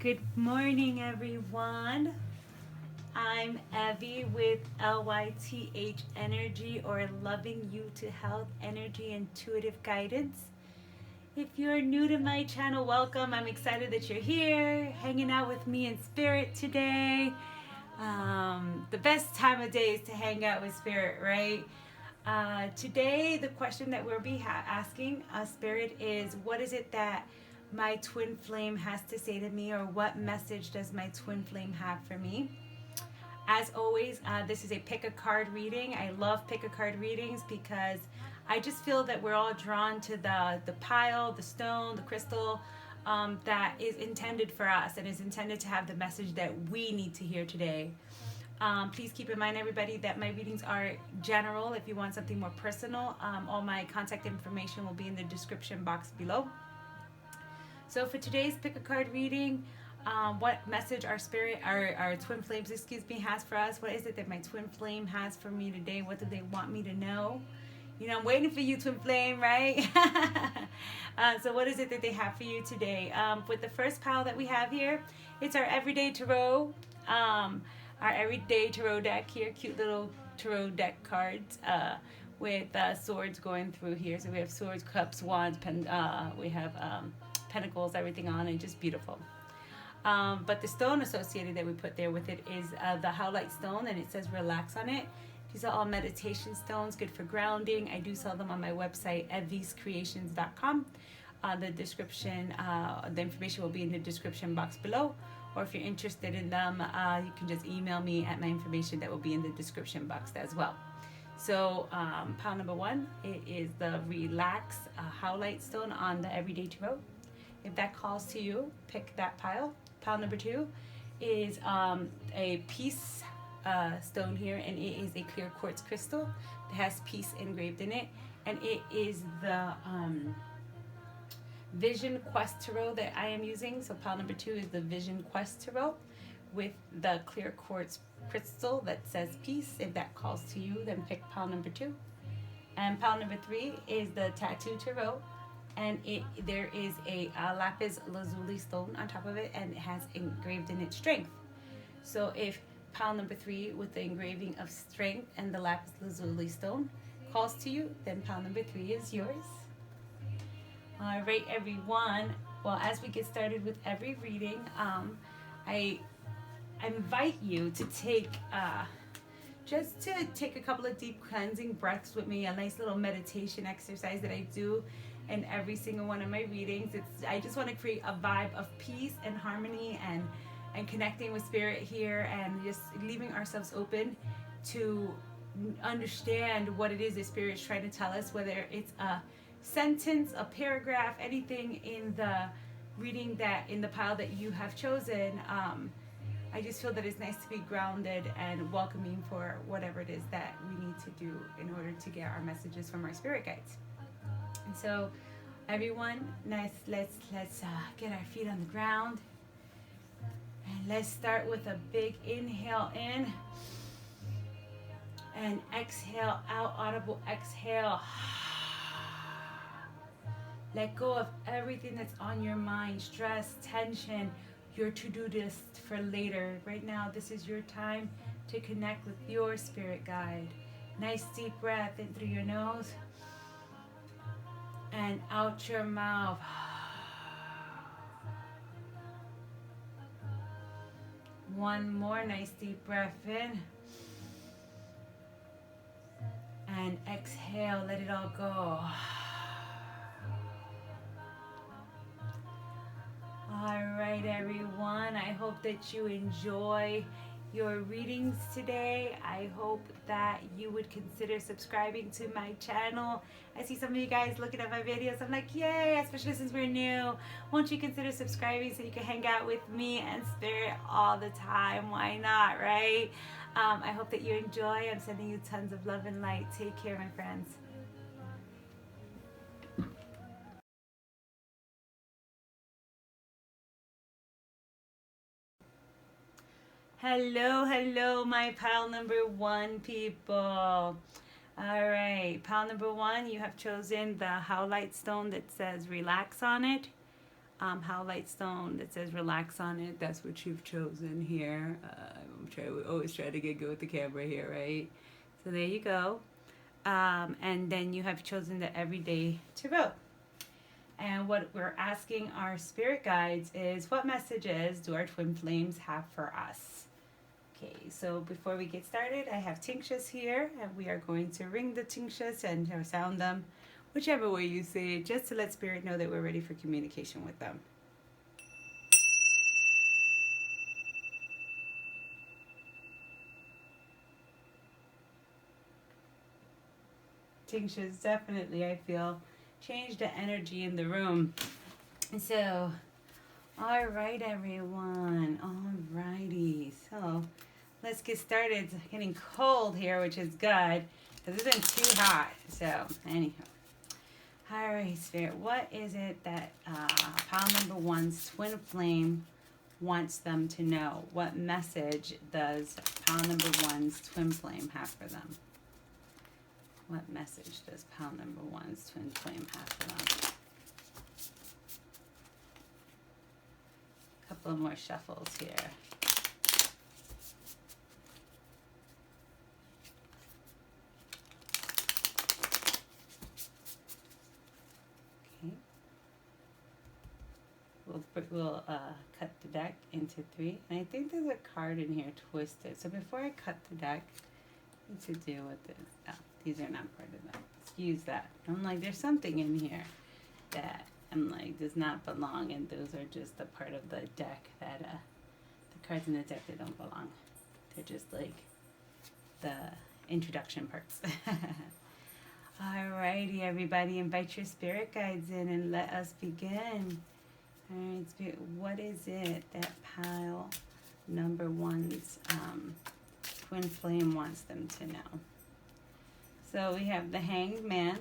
Good morning, everyone. I'm Evie with LYTHEnergy, or Loving You to Health Energy Intuitive Guidance. If you're new to my channel, welcome. I'm excited that you're here, hanging out with me in spirit today. The best time of day is to hang out with spirit, right? Today, the question that we'll be asking spirit is, what is it that my twin flame has to say to me, or what message does my twin flame have for me? As always, this is a pick a card reading. I love pick a card readings because I just feel that we're all drawn to the pile, the stone, the crystal that is intended for us and is intended to have the message that we need to hear today. Please keep in mind, everybody, that my readings are general. If you want something more personal, all my contact information will be in the description box below. So for today's pick a card reading, what message our spirit, our twin flames, has for us? What is it that my twin flame has for me today? What do they want me to know? You know, I'm waiting for you, twin flame, right? So what is it that they have for you today? With the first pile that we have here, it's our everyday tarot. Our everyday tarot deck here, cute little tarot deck cards with swords going through here. So we have swords, cups, wands, we have pentacles, everything on it, just beautiful. But the stone associated that we put there with it is the howlite stone, and it says relax on it. These are all meditation stones, good for grounding. I do sell them on my website, eviescreations.com. The description, the information will be in the description box below. Or if you're interested in them, you can just email me at my information that will be in the description box as well. So pile number one, it is the relax howlite stone on the everyday tarot. If that calls to you, pick that pile. Pile number two is a peace stone here, and it is a clear quartz crystal that has peace engraved in it, and it is the Vision Quest Tarot that I am using. So pile number two is the Vision Quest Tarot with the clear quartz crystal that says peace. If that calls to you, then pick pile number two. And pile number three is the Tattoo Tarot, and there is a lapis lazuli stone on top of it, and it has engraved in it strength. So if pile number three with the engraving of strength and the lapis lazuli stone calls to you, then pile number three is yours. All right, everyone. Well, as we get started with every reading, I invite you to take a couple of deep cleansing breaths with me, a nice little meditation exercise that I do in every single one of my readings. I just want to create a vibe of peace and harmony and connecting with spirit here, and just leaving ourselves open to understand what it is the spirit's trying to tell us, whether it's a sentence, a paragraph, anything in the reading that in the pile that you have chosen. I just feel that it's nice to be grounded and welcoming for whatever it is that we need to do in order to get our messages from our spirit guides. And so, everyone, let's get our feet on the ground, and let's start with a big inhale in and exhale out, audible exhale. Let go of everything that's on your mind, stress, tension, your to-do list for later. Right now, this is your time to connect with your spirit guide. Nice deep breath in through your nose and out your mouth. One more nice deep breath in and exhale, let it all go. All right, everyone, I hope that you enjoy your readings today. I hope that you would consider subscribing to my channel. I see some of you guys looking at my videos. I'm like, yay, especially since we're new. Won't you consider subscribing so you can hang out with me and spirit all the time? Why not, right? I hope that you enjoy. I'm sending you tons of love and light. Take care, my friends. Hello, my pile number one people. All right, pile number one, you have chosen the howlite stone that says relax on it. howlite stone that says relax on it. That's what you've chosen here. We always try to get good with the camera here, right? So there you go. And then you have chosen the everyday tarot. And what we're asking our spirit guides is, what messages do our twin flames have for us? Okay, so before we get started, I have tinctures here, and we are going to ring the tinctures and sound them, whichever way you say it, just to let spirit know that we're ready for communication with them. Tinctures definitely, I feel, change the energy in the room. So, all right, everyone. All righty. So, let's get started. It's getting cold here, which is good, because it's been too hot. So, anyhow. All right, Spirit. What is it that pile number one's twin flame wants them to know? What message does pile number one's twin flame have for them? What message does pile number one's twin flame have for them? A couple of more shuffles here. Okay. We'll cut the deck into three. And I think there's a card in here twisted. So before I cut the deck, I need to deal with this. Oh, these are not part of that. Excuse that. I'm like, there's something in here that I'm like does not belong, and those are just a part of the deck that the cards in the deck that don't belong. They're just like the introduction parts. Alrighty, everybody, invite your spirit guides in and let us begin. Alright, spirit, what is it that pile number one's twin flame wants them to know? So we have the Hanged Man,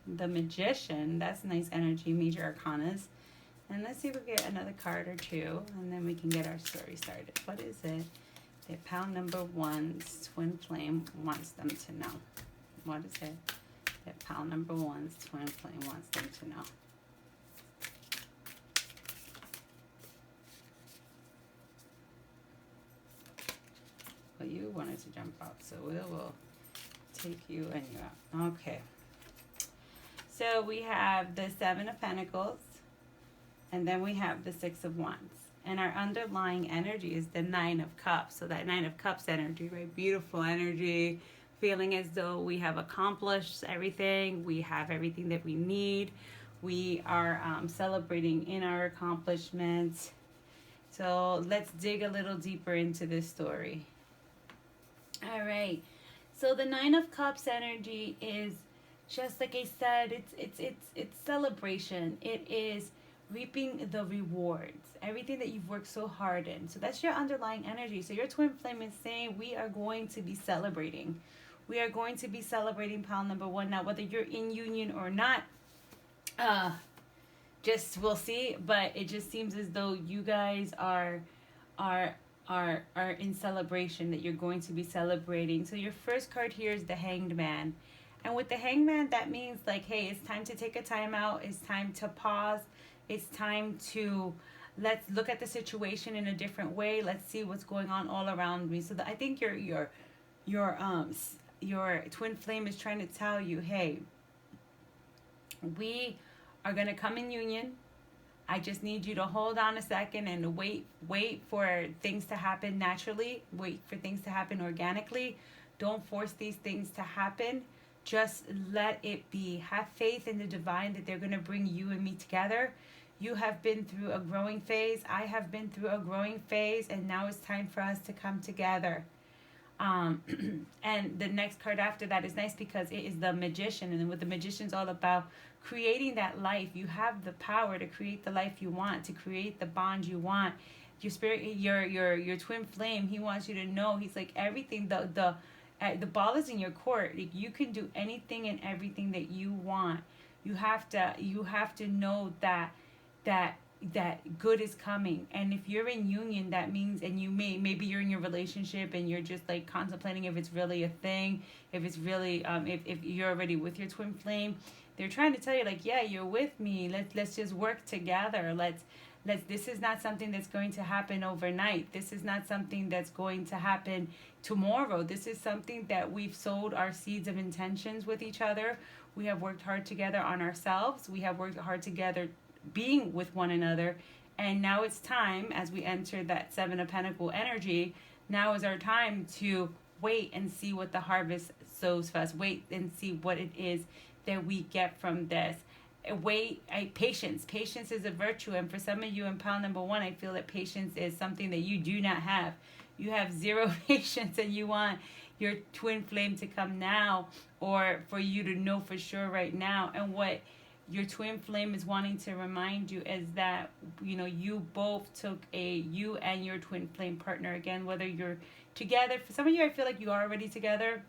the Magician. That's nice energy, major arcanas. And let's see if we get another card or two, and then we can get our story started. What is it that pile number one's twin flame wants them to know? What is it that pile number one's twin flame wants them to know? Well, you wanted to jump out, so we will take you and you out. Okay. So we have the Seven of Pentacles, and then we have the Six of Wands. And our underlying energy is the Nine of Cups. So that Nine of Cups energy, right? Beautiful energy, feeling as though we have accomplished everything. We have everything that we need. We are celebrating in our accomplishments. So let's dig a little deeper into this story. All right. So the Nine of Cups energy is, just like I said, it's celebration. It is reaping the rewards, everything that you've worked so hard in. So that's your underlying energy. So your twin flame is saying we are going to be celebrating. We are going to be celebrating pile number one. Now, whether you're in union or not, just we'll see. But it just seems as though you guys are in celebration, that you're going to be celebrating. So your first card here is the Hanged Man. And with the Hanged Man, that means like, hey, it's time to take a time out. It's time to pause. It's time to let's look at the situation in a different way. Let's see what's going on all around me. So I think your twin flame is trying to tell you, hey, we are going to come in union. I just need you to hold on a second and wait for things to happen naturally. Wait for things to happen organically. Don't force these things to happen. Just let it be. Have faith in the divine that they're going to bring you and me together. You have been through a growing phase. I have been through a growing phase, and now it's time for us to come together. And the next card after that is nice because it is the Magician, and what the Magician's all about, creating that life. You have the power to create the life you want, to create the bond you want. Your spirit, your twin flame, he wants you to know. He's like, everything. The ball is in your court. Like, you can do anything and everything that you want. You have to know that good is coming. And if you're in union, that means, and maybe you're in your relationship and you're just like contemplating if it's really a thing, if it's really if you're already with your twin flame, they're trying to tell you, like, yeah, you're with me. Let's just work together. This is not something that's going to happen overnight. This is not something that's going to happen tomorrow. This is something that we've sowed our seeds of intentions with each other. We have worked hard together on ourselves. We have worked hard together being with one another. And now it's time, as we enter that Seven of Pentacles energy, now is our time to wait and see what the harvest sows for us. Wait and see what it is that we get from this. Patience. Patience is a virtue, and for some of you in pile number 1, I feel that patience is something that you do not have. You have zero patience, and you want your twin flame to come now, or for you to know for sure right now. And what your twin flame is wanting to remind you is that, you know, you both took you and your twin flame partner, again, whether you're together. For some of you, I feel like you are already together,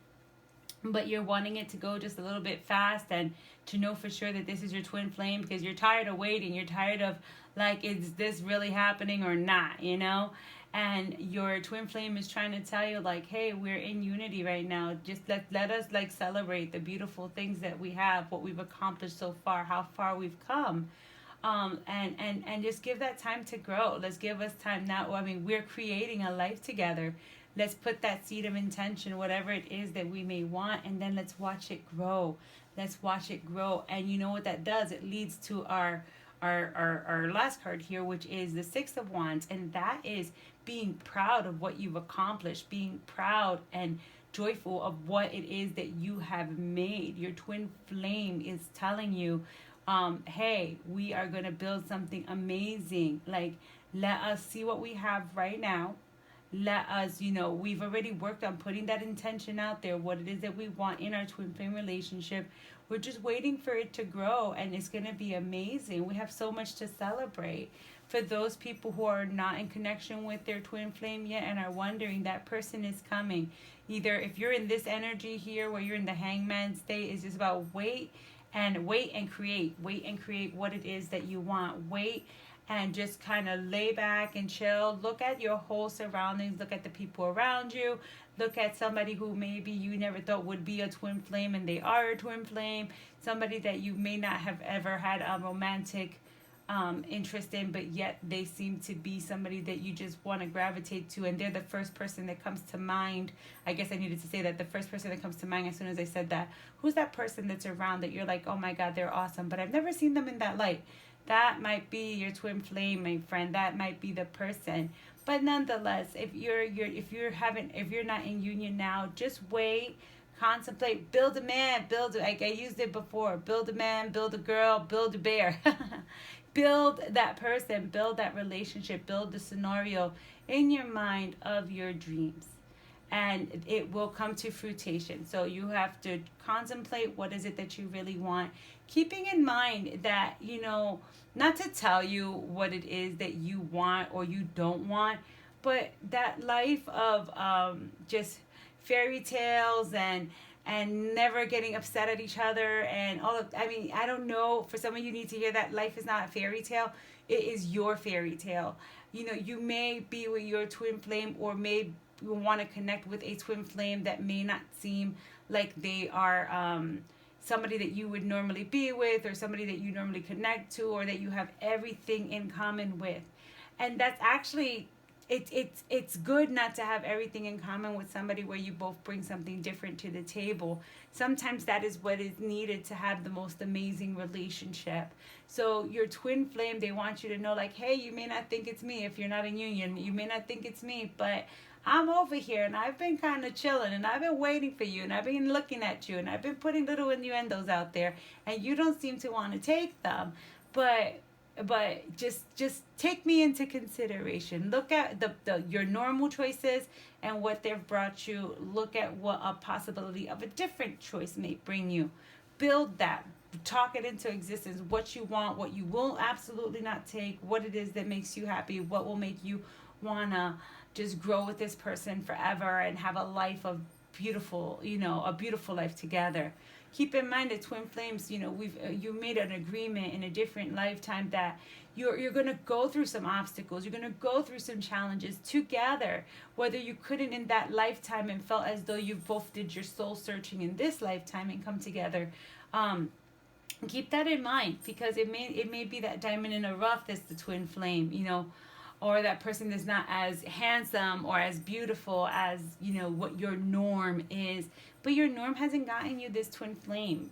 but you're wanting it to go just a little bit fast, and to know for sure that this is your twin flame, because you're tired of waiting. You're tired of, like, is this really happening or not, you know? And your twin flame is trying to tell you, like, hey, we're in unity right now. Just let us, like, celebrate the beautiful things that we have, what we've accomplished so far, how far we've come. And just give that time to grow. Let's give us time now. I mean, we're creating a life together. Let's put that seed of intention, whatever it is that we may want, and then let's watch it grow. Let's watch it grow. And you know what that does? It leads to our last card here, which is the Six of Wands. And that is being proud of what you've accomplished, being proud and joyful of what it is that you have made. Your twin flame is telling you, hey, we are going to build something amazing. Like, let us see what we have right now. Let us, you know, we've already worked on putting that intention out there, what it is that we want in our twin flame relationship. We're just waiting for it to grow, and it's going to be amazing. We have so much to celebrate. For those people who are not in connection with their twin flame yet and are wondering, that person is coming. Either if you're in this energy here where you're in the hangman state, it's just about wait and create. Wait and create what it is that you want. Wait and just kind of lay back and chill. Look at your whole surroundings. Look at the people around you. Look at somebody who maybe you never thought would be a twin flame, and they are a twin flame. Somebody that you may not have ever had a romantic interest in, but yet they seem to be somebody that you just want to gravitate to, and they're the first person that comes to mind. I guess I needed to say that. The first person that comes to mind as soon as I said that. Who's that person that's around that you're like, oh my God, they're awesome, but I've never seen them in that light? That might be your twin flame, my friend. That might be the person. But nonetheless, if you're not in union now, just wait, contemplate, build a man, like I used it before, build a man, build a girl, build a bear. Build that person, build that relationship, build the scenario in your mind of your dreams, and it will come to fruition. So you have to contemplate what is it that you really want, keeping in mind that, you know, not to tell you what it is that you want or you don't want, but that life of just fairy tales and never getting upset at each other and all of, I mean, I don't know, for some of you need to hear that life is not a fairy tale. It is your fairy tale. You know, you may be with your twin flame, or may want to connect with a twin flame that may not seem like they are somebody that you would normally be with, or somebody that you normally connect to, or that you have everything in common with. And that's actually, it's good not to have everything in common with somebody where you both bring something different to the table. Sometimes that is what is needed to have the most amazing relationship. So your twin flame, they want you to know, like, hey, you may not think it's me if you're not in union. You may not think it's me, but I'm over here, and I've been kind of chilling, and I've been waiting for you, and I've been looking at you, and I've been putting little innuendos out there, and you don't seem to want to take them. But just take me into consideration. Look at your normal choices and what they've brought you. Look at what a possibility of a different choice may bring you. Build that. Talk it into existence. What you want, what you will absolutely not take, what it is that makes you happy, what will make you wanna just grow with this person forever and have a life of beautiful, you know, a beautiful life together. Keep in mind that twin flames, you know, you made an agreement in a different lifetime that you're going to go through some obstacles. You're going to go through some challenges together, whether you couldn't in that lifetime and felt as though you both did your soul searching in this lifetime and come together. Keep that in mind, because it may be that diamond in the rough that's the twin flame, or that person that's not as handsome or as beautiful as what your norm is, but your norm hasn't gotten you this twin flame.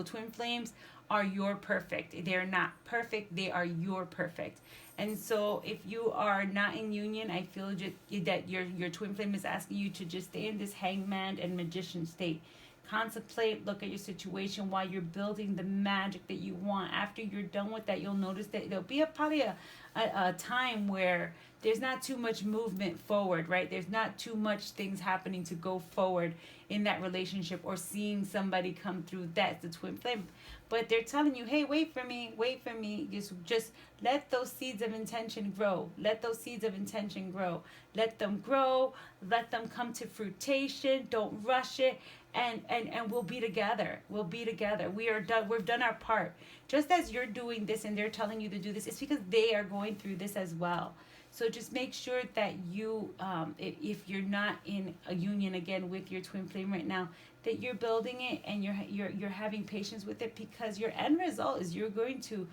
Twin flames are your perfect. They're not perfect, they are your perfect. And so if you are not in union, I feel that your twin flame is asking you to just stay in this hangman and magician state. Contemplate, look at your situation while you're building the magic that you want. After you're done with that, you'll notice that there'll be probably a time where there's not too much movement forward, right? There's not too much things happening to go forward in that relationship, or seeing somebody come through. That's the twin flame. But they're telling you, hey, wait for me. Just let those seeds of intention grow. Let those seeds of intention grow. Let them grow. Let them come to fruition. Don't rush it. And we'll be together. We'll be together. We are done. We've done our part. Just as you're doing this and they're telling you to do this, it's because they are going through this as well. So just make sure that you, if you're not in a union again with your twin flame right now, that you're building it and you're having patience with it, because your end result is you're going to,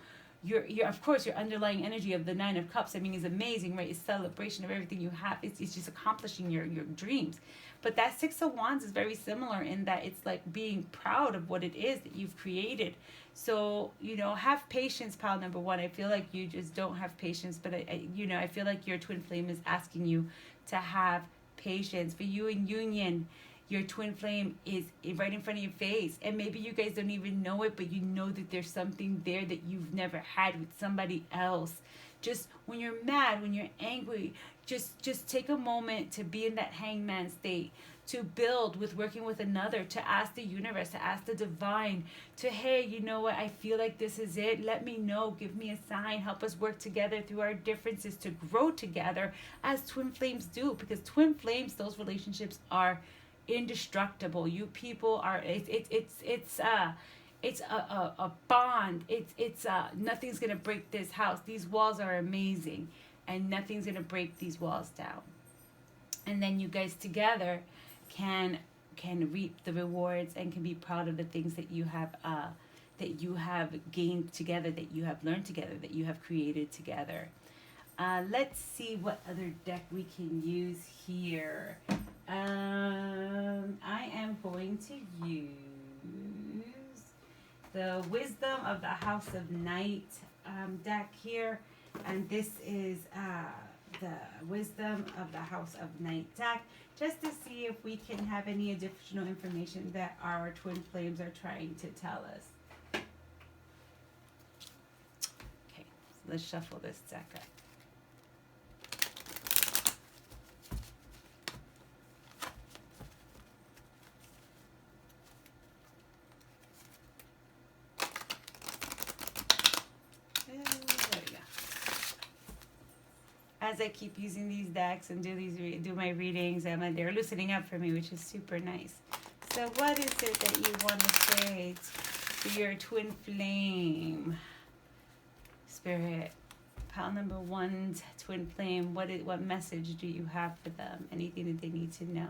your of course your underlying energy of the Nine of Cups, I mean, is amazing, right? It's celebration of everything you have. It's just accomplishing your dreams. But that Six of Wands is very similar in that it's like being proud of what it is that you've created. So, have patience, pile number one. I feel like you just don't have patience, but I feel like your twin flame is asking you to have patience. For you in union, your twin flame is right in front of your face, and maybe you guys don't even know it, but you know that there's something there that you've never had with somebody else. Just when you're mad, when you're angry, just take a moment to be in that hangman state, to build with working with another, to ask the universe, to ask the divine, to, hey, you know what, I feel like this is it. Let me know, give me a sign, help us work together through our differences to grow together as twin flames do, because twin flames, those relationships are indestructible. You people are, it's a bond. It's nothing's gonna break this house. These walls are amazing, and nothing's gonna break these walls down. And then you guys together can reap the rewards and can be proud of the things that you have gained together, that you have learned together, that you have created together. Let's see what other deck we can use here. I am going to use the Wisdom of the House of Night deck here, and this is the Wisdom of the House of Night deck, just to see if we can have any additional information that our twin flames are trying to tell us. Okay, so let's shuffle this deck up. As I keep using these decks and do my readings, they're loosening up for me, which is super nice. So what is it that you want to say to your twin flame? Spirit, pile number one's twin flame, what message do you have for them? Anything that they need to know?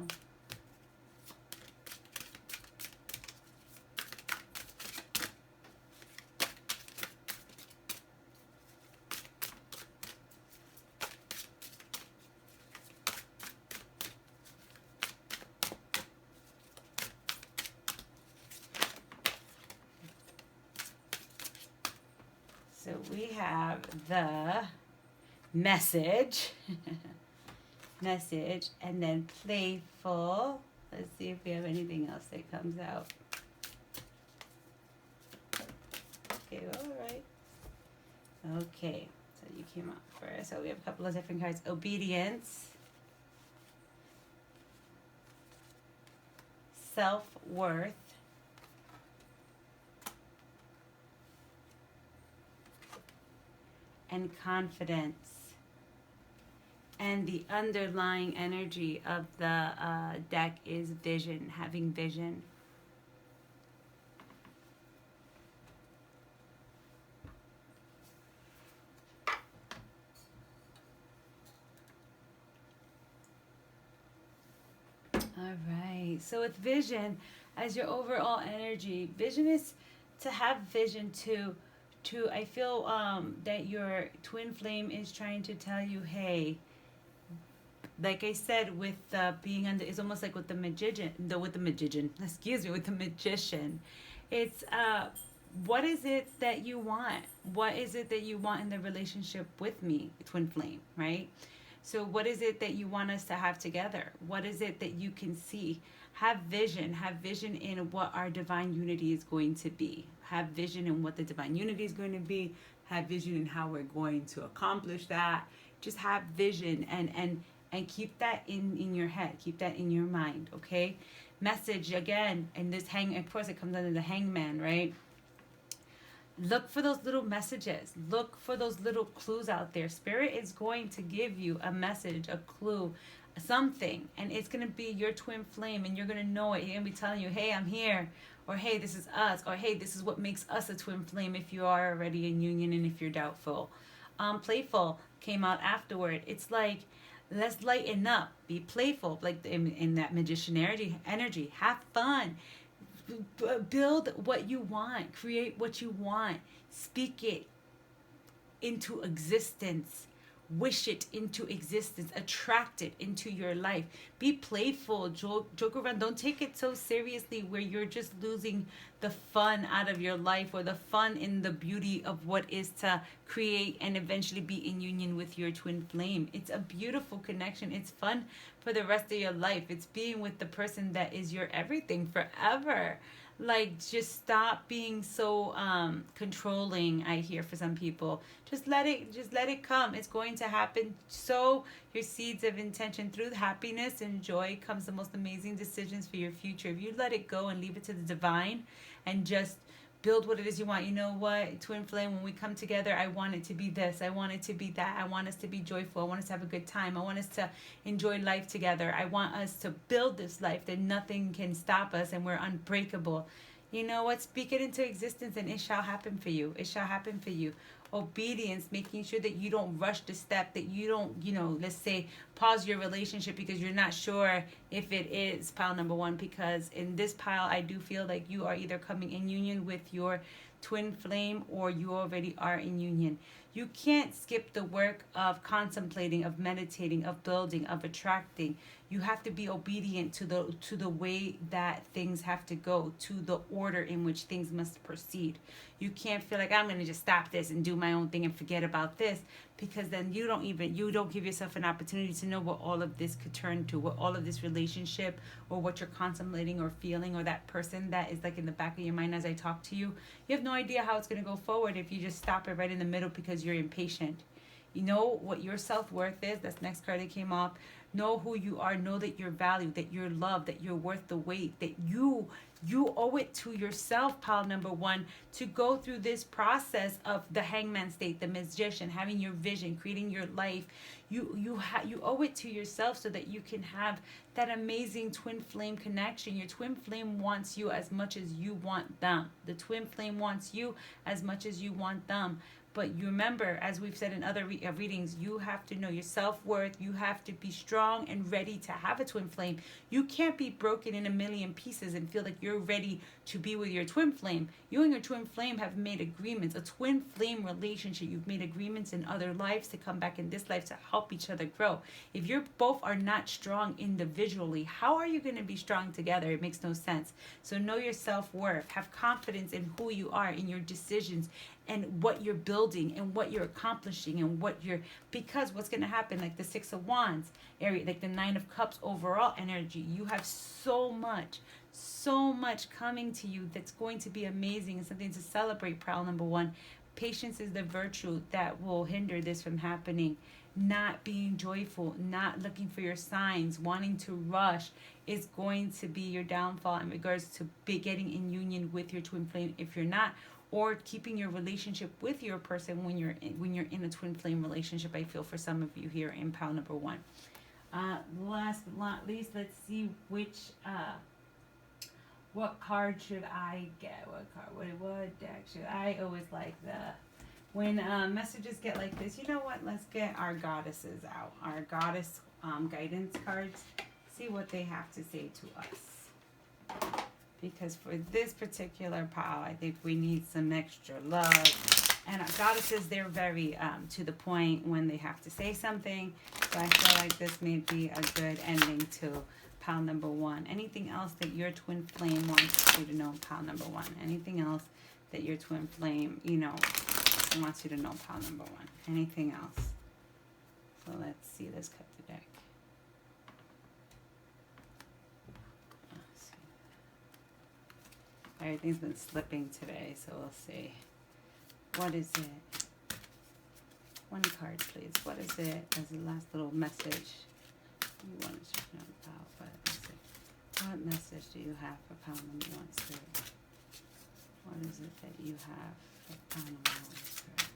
So we have the message, and then playful. Let's see if we have anything else that comes out. Okay, all right. Okay, so you came up first. So we have a couple of different cards. Obedience, self-worth, and confidence. And the underlying energy of the deck is vision, having vision. All right, so with vision as your overall energy, vision is to have vision to I feel that your twin flame is trying to tell you, hey, like I said, with being under, it's almost like with the magician, with the magician. It's what is it that you want? What is it that you want in the relationship with me, twin flame, right? So what is it that you want us to have together? What is it that you can see? Have vision in what our divine unity is going to be. Have vision in what the divine unity is going to be. Have vision in how we're going to accomplish that. Just have vision and keep that in your head. Keep that in your mind, okay? Message again, and this of course it comes under the hangman, right? Look for those little messages. Look for those little clues out there. Spirit is going to give you a message, a clue, something, and it's going to be your twin flame, and you're going to know it. You're going to be telling you, hey, I'm here, or hey, this is us, or hey, this is what makes us a twin flame if you are already in union and if you're doubtful. Playful came out afterward. It's like, let's lighten up, be playful, like in that magician energy. Have fun. Build what you want, create what you want, speak it into existence, wish it into existence, attract it into your life. Be playful, joke around. Don't take it so seriously where you're just losing the fun out of your life, or the fun in the beauty of what is to create and eventually be in union with your twin flame. It's a beautiful connection. It's fun for the rest of your life. It's being with the person that is your everything forever. Like, just stop being so controlling. I hear for some people, just let it come. It's going to happen. Sow your seeds of intention. Through happiness and joy comes the most amazing decisions for your future. If you let it go and leave it to the divine and just build what it is you want. You know what, twin flame, when we come together, I want it to be this, I want it to be that, I want us to be joyful, I want us to have a good time, I want us to enjoy life together, I want us to build this life that nothing can stop us and we're unbreakable. You know what, speak it into existence and it shall happen for you. It shall happen for you. Obedience, making sure that you don't rush the step, that you don't, let's say, pause your relationship because you're not sure if it is pile number one. Because in this pile, I do feel like you are either coming in union with your twin flame or you already are in union. You can't skip the work of contemplating, of meditating, of building, of attracting. You have to be obedient to the way that things have to go, to the order in which things must proceed. You can't feel like, I'm going to just stop this and do my own thing and forget about this, because then you don't give yourself an opportunity to know what all of this could turn to, what all of this relationship or what you're contemplating or feeling, or that person that is like in the back of your mind as I talk to you. You have no idea how it's going to go forward if you just stop it right in the middle because you're impatient. You know what your self-worth is. That's the next card that came up. Know who you are. Know that you're valued, that you're loved, that you're worth the wait, that you owe it to yourself, pile number one, to go through this process of the hangman state, the magician, having your vision, creating your life. You owe it to yourself so that you can have that amazing twin flame connection. Your twin flame wants you as much as you want them. The twin flame wants you as much as you want them. But you remember, as we've said in other readings, you have to know your self-worth. You have to be strong and ready to have a twin flame. You can't be broken in a million pieces and feel like you're ready to be with your twin flame. You and your twin flame have made agreements, a twin flame relationship. You've made agreements in other lives to come back in this life to help each other grow. If you both are not strong individually, how are you going to be strong together? It makes no sense. So know your self-worth. Have confidence in who you are, in your decisions, and what you're building and what you're accomplishing and because what's going to happen, like the Six of Wands area, like the Nine of Cups overall energy, you have so much coming to you that's going to be amazing and something to celebrate. Pile number one, patience is the virtue that will hinder this from happening. Not being joyful, not looking for your signs, wanting to rush is going to be your downfall in regards to getting in union with your twin flame if you're not, or keeping your relationship with your person when you're in a twin flame relationship. I feel for some of you here in pile number one. Last but not least, let's see what card should I get? What deck should I always like when messages get like this? You know what? Let's get our goddesses out. Our goddess guidance cards. See what they have to say to us. because for this particular pile, I think we need some extra love. And goddesses, they're very to the point when they have to say something. So I feel like this may be a good ending to pile number 1. Anything else that your twin flame wants you to know, pile number 1? Anything else that your twin flame, you know, wants you to know, pile number 1? Anything else? So let's see. Let's cut the deck. Everything's been slipping today, so we'll see. What is it? 1 card, please. What is it as the last little message you want to know about? What is it? What message do you have for pile number 1, Spirit? What is it that you have for pile number 1, Spirit?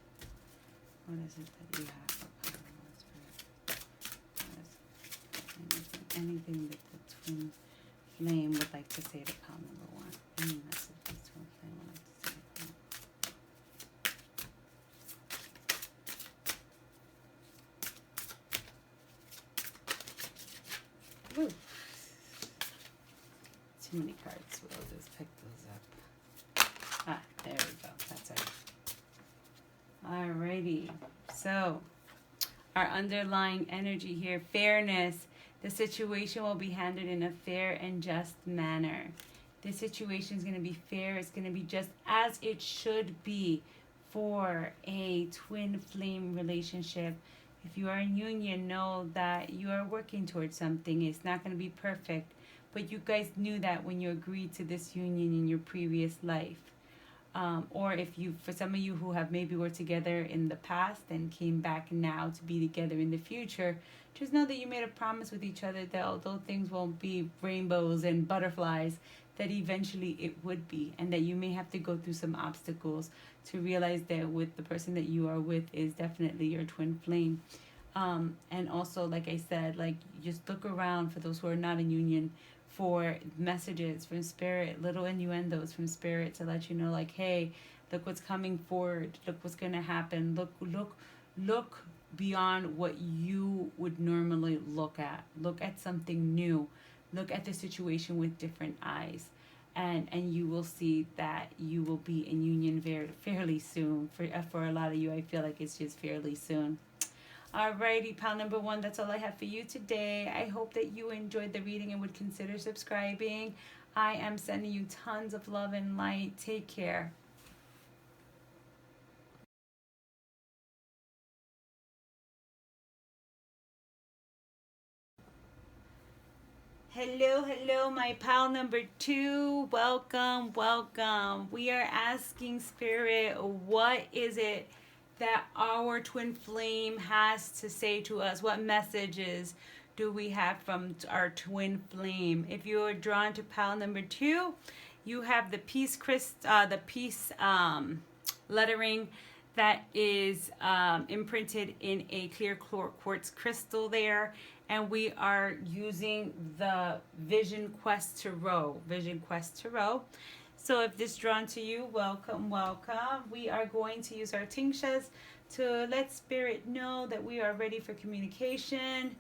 What is it that you have for pile number 1, Spirit? What is it? Anything that the twin flame would like to say to pile number 1? Any message the twin flame would like to say to pile? Ooh. Too many cards. We'll just pick those up. Ah, there we go. That's it. Alrighty. So, our underlying energy here, fairness. The situation will be handled in a fair and just manner. This situation is going to be fair. It's going to be just as it should be for a twin flame relationship. If you are in union, know that you are working towards something. It's not going to be perfect, but you guys knew that when you agreed to this union in your previous life. Or if you, for some of you who have maybe were together in the past and came back now to be together in the future, just know that you made a promise with each other that although things won't be rainbows and butterflies, that eventually it would be, and that you may have to go through some obstacles to realize that with the person that you are with is definitely your twin flame. And also, like I said, like, just look around for those who are not in union for messages from spirit, little innuendos from spirit to let you know, like, hey, look what's coming forward, look what's going to happen, look beyond what you would normally look at something new, look at the situation with different eyes, and you will see that you will be in union fairly soon. For a lot of you, I feel like it's just fairly soon. Alrighty, pile number 1, that's all I have for you today. I hope that you enjoyed the reading and would consider subscribing. I am sending you tons of love and light. Take care. Hello, my pal number 2. Welcome. We are asking Spirit, what is it that our twin flame has to say to us? What messages do we have from our twin flame? If you are drawn to pile number 2, you have the peace lettering that is imprinted in a clear quartz crystal there. And we are using the Vision Quest Tarot. So if this is drawn to you, welcome. We are going to use our tinctures to let Spirit know that we are ready for communication.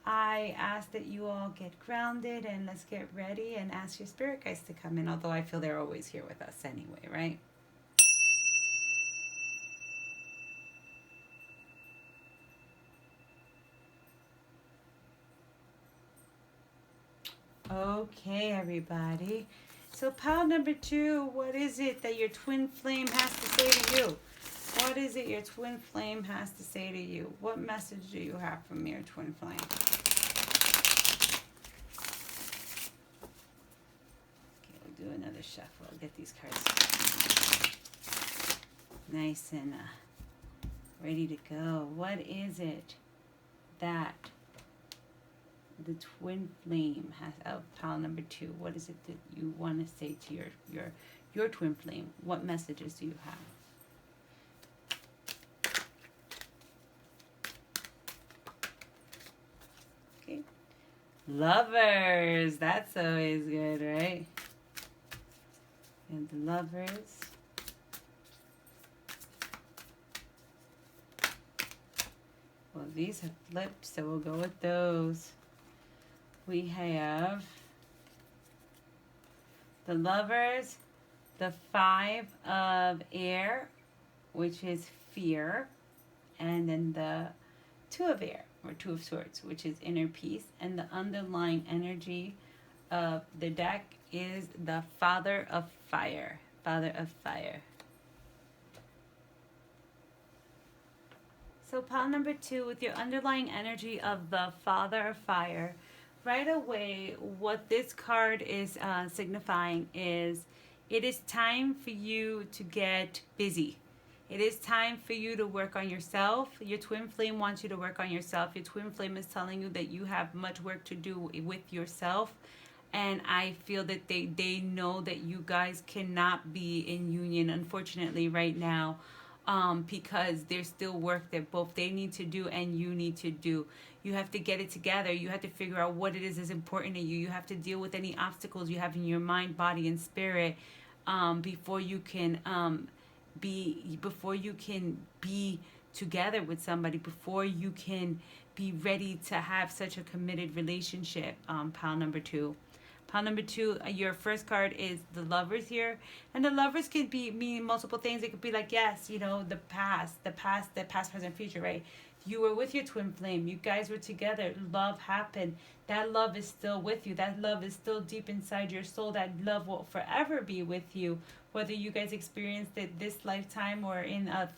I ask that you all get grounded and let's get ready and ask your spirit guides to come in, although I feel they're always here with us anyway, right? Okay, everybody. So pile number 2, what is it that your twin flame has to say to you? What is it your twin flame has to say to you? What message do you have from your twin flame? Okay, we'll do another shuffle. I'll get these cards nice and ready to go. What is it that the twin flame has pile number 2? What is it that you want to say to your twin flame? What messages do you have? Okay, Lovers. That's always good, right? And the Lovers. Well, these have flipped, so we'll go with those. We have the Lovers, the Five of Air, which is fear, and then the Two of Air, or Two of Swords, which is inner peace. And the underlying energy of the deck is the Father of Fire. Father of Fire. So pile number 2, with your underlying energy of the Father of Fire, right away what this card is signifying is it is time for you to get busy. It is time for you to work on yourself. Your twin flame wants you to work on yourself. Your twin flame is telling you that you have much work to do with yourself. And I feel that they know that you guys cannot be in union, unfortunately, right now. Because there's still work that both they need to do and you need to do. You have to get it together. You have to figure out what it is important to you. You have to deal with any obstacles you have in your mind, body, and spirit before you can be together with somebody, before you can be ready to have such a committed relationship. Pile number 2. Pile number 2, your first card is the Lovers here. And the Lovers could mean multiple things. It could be like, yes, you know, the past, present, future, right? You were with your twin flame. You guys were together. Love happened. That love is still with you. That love is still deep inside your soul. That love will forever be with you. Whether you guys experienced it this lifetime or in a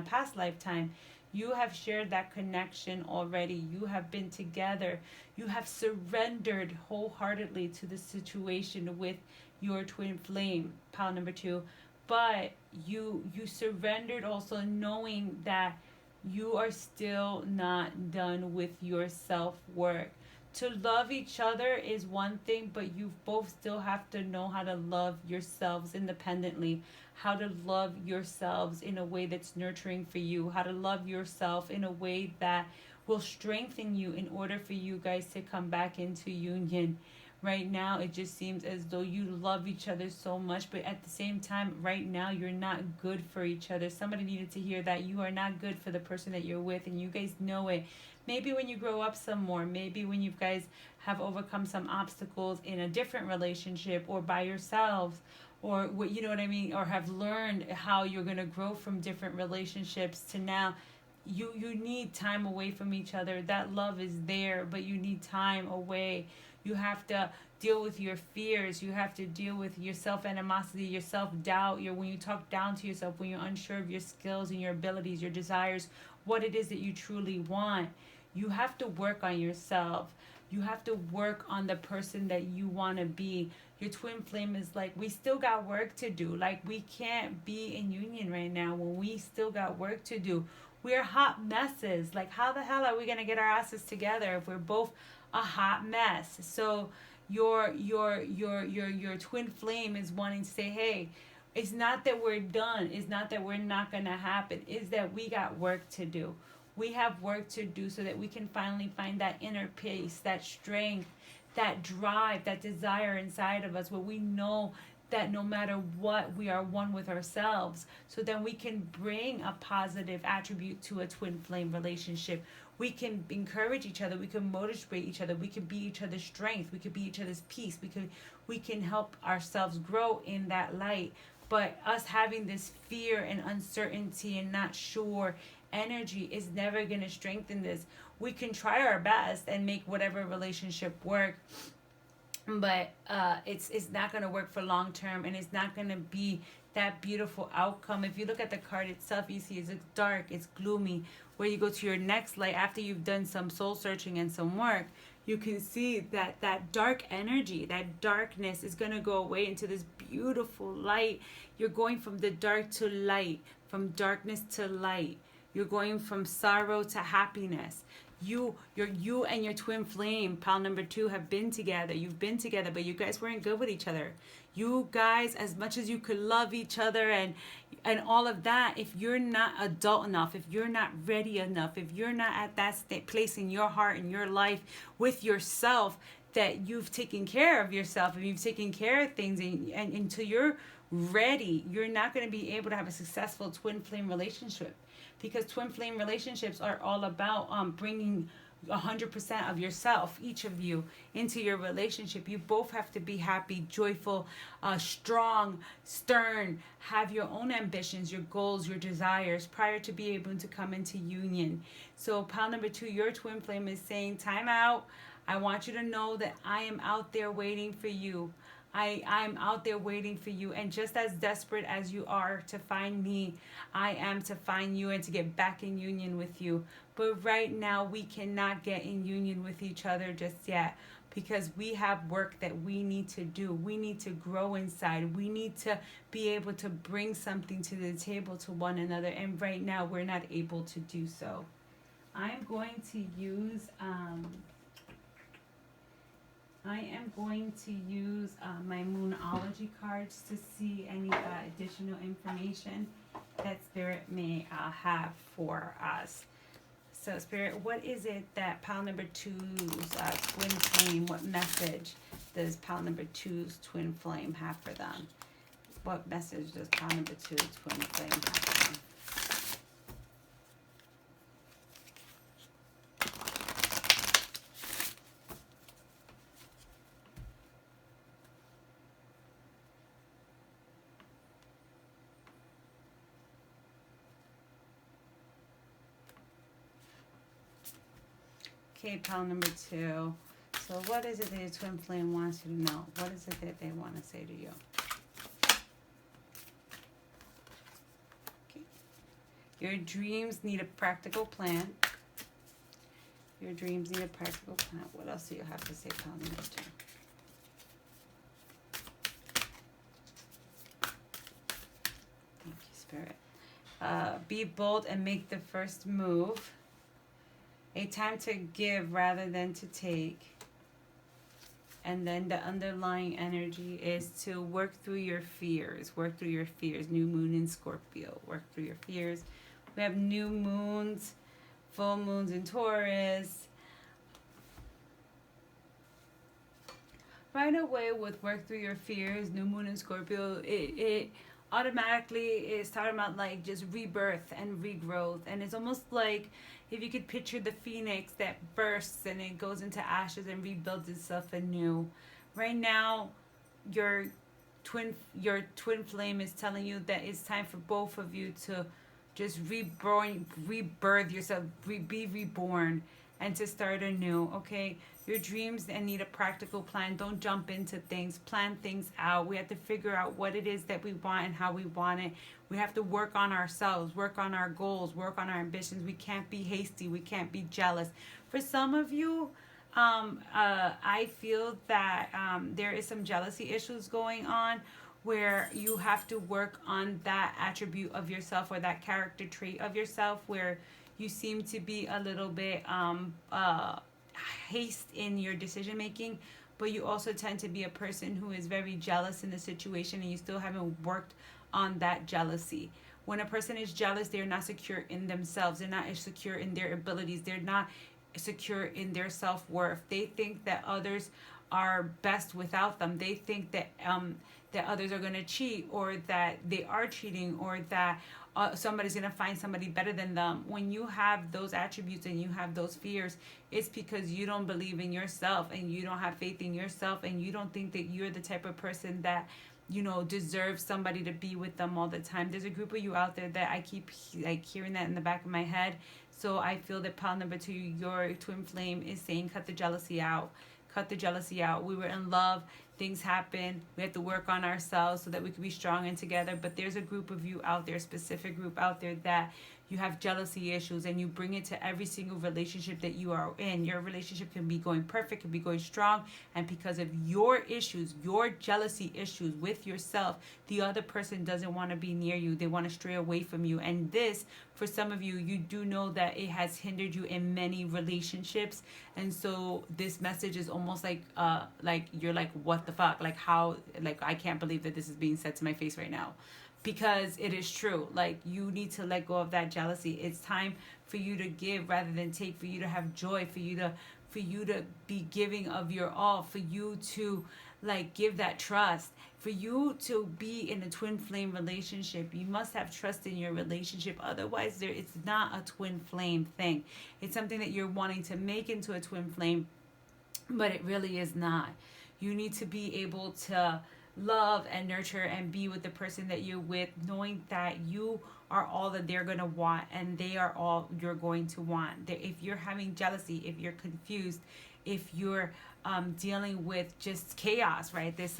past lifetime. You have shared that connection already. You have been together. You have surrendered wholeheartedly to the situation with your twin flame, pile number 2. But you surrendered also knowing that you are still not done with your self-work. To love each other is one thing, but you both still have to know how to love yourselves independently, how to love yourselves in a way that's nurturing for you, how to love yourself in a way that will strengthen you in order for you guys to come back into union. Right now, it just seems as though you love each other so much, but at the same time, right now, you're not good for each other. Somebody needed to hear that. You are not good for the person that you're with, and you guys know it. Maybe when you grow up some more, maybe when you guys have overcome some obstacles in a different relationship or by yourselves, or what, you know what I mean, or have learned how you're going to grow from different relationships to now. You need time away from each other. That love is there, but you need time away. You have to deal with your fears. You have to deal with your self-animosity, your self-doubt, when you talk down to yourself, when you're unsure of your skills and your abilities, your desires, what it is that you truly want. You have to work on yourself. You have to work on the person that you want to be. Your twin flame is like, we still got work to do. Like, we can't be in union right now when we still got work to do. We're hot messes. Like, how the hell are we going to get our asses together if we're both a hot mess? So your twin flame is wanting to say, hey, it's not that we're done. It's not that we're not going to happen. It's that we got work to do. We have work to do so that we can finally find that inner peace, that strength, that drive, that desire inside of us, where we know that no matter what, we are one with ourselves. So then we can bring a positive attribute to a twin flame relationship. We can encourage each other. We can motivate each other. We can be each other's strength. We can be each other's peace. We can help ourselves grow in that light. But us having this fear and uncertainty and not sure energy is never going to strengthen this. We can try our best and make whatever relationship work, but it's not going to work for long term, and it's not going to be that beautiful outcome. If you look at the card itself, you see it's dark, it's gloomy. Where you go to your next light after you've done some soul searching and some work, you can see that that dark energy, that darkness is going to go away into this beautiful light. You're going from the dark to light, from darkness to light. You're going from sorrow to happiness. You and your twin flame, pile number 2, have been together. You've been together, but you guys weren't good with each other. You guys, as much as you could love each other and all of that, if you're not adult enough, if you're not ready enough, if you're not at that place in your heart and your life with yourself, that you've taken care of yourself and you've taken care of things, and until you're ready, you're not going to be able to have a successful twin flame relationship. Because twin flame relationships are all about bringing 100% of yourself, each of you, into your relationship. You both have to be happy, joyful, strong, stern, have your own ambitions, your goals, your desires prior to be able to come into union. So pile number 2, your twin flame is saying, time out. I want you to know that I am out there waiting for you. I'm out there waiting for you. And just as desperate as you are to find me, I am to find you and to get back in union with you. But right now, we cannot get in union with each other just yet, because we have work that we need to do. We need to grow inside. We need to be able to bring something to the table to one another. And right now, we're not able to do so. I'm going to use... my Moonology cards to see any additional information that Spirit may have for us. So, Spirit, what is it that pile number 2's twin flame, what message does pile number 2's twin flame have for them? What message does pile number 2's twin flame have for them? Okay, pile number 2. So what is it that your twin flame wants you to know? What is it that they want to say to you? Okay. Your dreams need a practical plan. Your dreams need a practical plan. What else do you have to say, pile number 2? Thank you, Spirit. Be bold and make the first move. A time to give rather than to take. And then the underlying energy is to work through your fears. Work through your fears. New moon in Scorpio. Work through your fears. We have new moons, full moons in Taurus. Right away with work through your fears, new moon in Scorpio, it automatically is talking about like just rebirth and regrowth. And it's almost like if you could picture the phoenix that bursts and it goes into ashes and rebuilds itself anew. Right now, your twin flame is telling you that it's time for both of you to just rebirth yourself, be reborn, and to start anew, okay? Your dreams and need a practical plan. Don't jump into things. Plan things out. We have to figure out what it is that we want and how we want it. We have to work on ourselves, work on our goals, work on our ambitions. We can't be hasty. We can't be jealous. For some of you, I feel that there is some jealousy issues going on where you have to work on that attribute of yourself or that character trait of yourself where you seem to be a little bit haste in your decision making, but you also tend to be a person who is very jealous in the situation and you still haven't worked on that jealousy. When a person is jealous, they're not secure in themselves. They're not secure in their abilities. They're not secure in their self-worth. They think that others are best without them. They think that that others are going to cheat, or that they are cheating, or that somebody's going to find somebody better than them. When you have those attributes and you have those fears, it's because you don't believe in yourself and you don't have faith in yourself and you don't think that you're the type of person that, you know, deserves somebody to be with them all the time. There's a group of you out there that I keep like hearing that in the back of my head. So I feel that pile number 2, your twin flame is saying cut the jealousy out. Cut the jealousy out. We were in love. Things happen. We have to work on ourselves so that we can be strong and together. But there's a group of you out there, a specific group out there that you have jealousy issues and you bring it to every single relationship that you are in. Your relationship can be going perfect, can be going strong. And because of your issues, your jealousy issues with yourself, the other person doesn't want to be near you. They want to stray away from you. And this, for some of you, you do know that it has hindered you in many relationships. And so this message is almost like you're like, what the fuck? Like how, like, I can't believe that this is being said to my face right now. Because it is true. Like, you need to let go of that jealousy. It's time for you to give rather than take, for you to have joy, for you to be giving of your all, for you to like give that trust. For you to be in a twin flame relationship, you must have trust in your relationship. Otherwise, it's not a twin flame thing. It's something that you're wanting to make into a twin flame, but it really is not. You need to be able to love and nurture and be with the person that you're with, knowing that you are all that they're going to want and they are all you're going to want. If you're having jealousy, if you're confused, if you're dealing with just chaos, right? This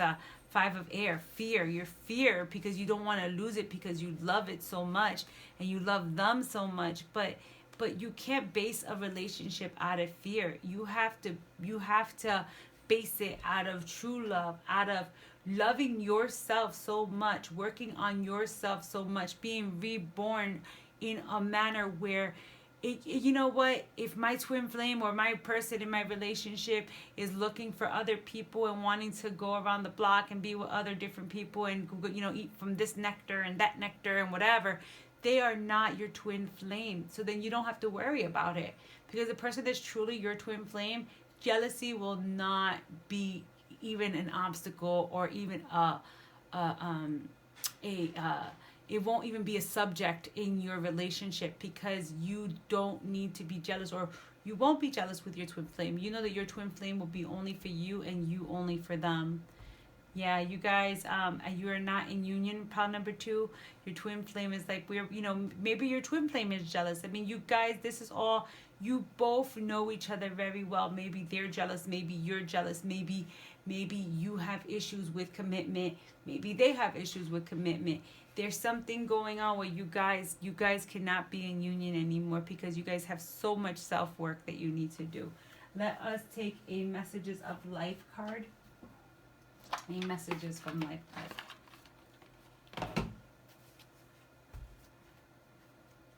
five of air, fear. Your fear because you don't want to lose it, because you love it so much and you love them so much, but you can't base a relationship out of fear. You have to base it out of true love, out of loving yourself so much, working on yourself so much, being reborn in a manner where you know what, if my twin flame or my person in my relationship is looking for other people and wanting to go around the block and be with other different people and, you know, eat from this nectar and that nectar and whatever, they are not your twin flame. So then you don't have to worry about it, because the person that's truly your twin flame, jealousy will not be even an obstacle, or even it won't even be a subject in your relationship, because you don't need to be jealous, or you won't be jealous with your twin flame. You know that your twin flame will be only for you and you only for them. Yeah, you guys, you are not in union, pile number 2. Your twin flame is like, maybe your twin flame is jealous. I mean, you guys, this is all, you both know each other very well. Maybe they're jealous, maybe you're jealous, maybe you have issues with commitment, maybe they have issues with commitment. There's something going on where you guys cannot be in union anymore, because you guys have so much self-work that you need to do. Let us take a messages of life card. Any messages from life card?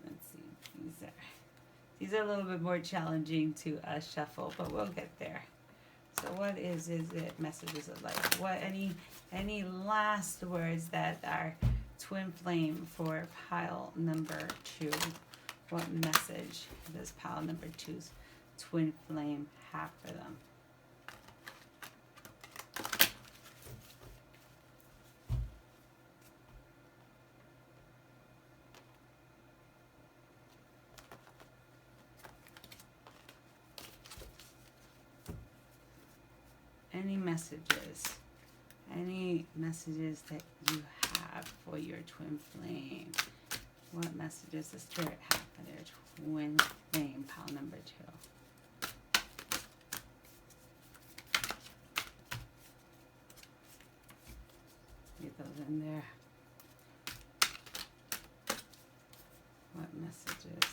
Let's see. These are a little bit more challenging to shuffle, but we'll get there. So what is it? Messages of life. What any last words that are twin flame for pile number 2? What message does pile number 2's twin flame have for them? Any messages that you have for your twin flame? What messages does Spirit have for their twin flame, pile number 2? Get those in there. What messages?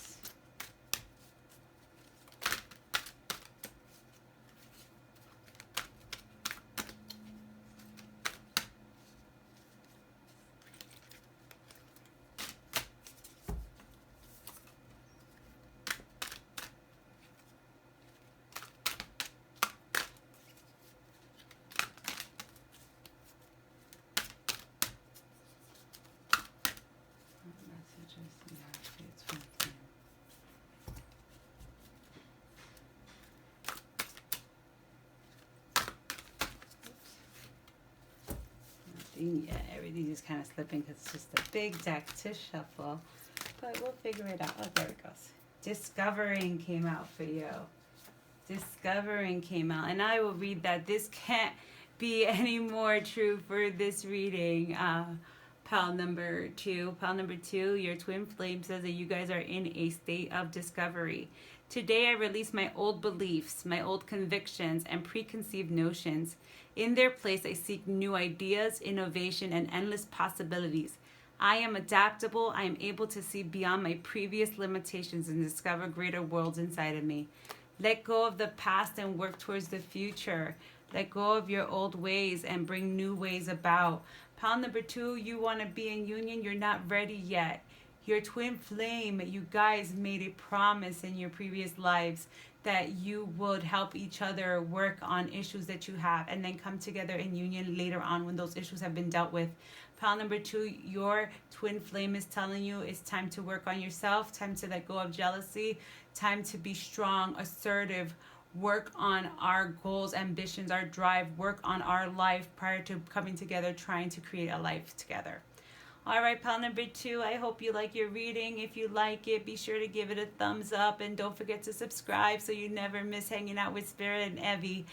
Yeah, everything's just kind of slipping because it's just a big deck to shuffle, but we'll figure it out. Oh, there it goes. Discovering came out for you. Discovering came out, and I will read that. This can't be any more true for this reading. Pile number 2. Pile number 2, your twin flame says that you guys are in a state of discovery. Today I release my old beliefs, my old convictions, and preconceived notions. In their place, I seek new ideas, innovation, and endless possibilities. I am adaptable. I am able to see beyond my previous limitations and discover greater worlds inside of me. Let go of the past and work towards the future. Let go of your old ways and bring new ways about. Pile number 2, you want to be in union. You're not ready yet. Your twin flame, you guys made a promise in your previous lives that you would help each other work on issues that you have and then come together in union later on when those issues have been dealt with. Pile number 2, your twin flame is telling you it's time to work on yourself, time to let go of jealousy, time to be strong, assertive, work on our goals, ambitions, our drive, work on our life prior to coming together, trying to create a life together. All right, pile number 2, I hope you like your reading. If you like it, be sure to give it a thumbs up, and don't forget to subscribe so you never miss hanging out with Spirit and Evie.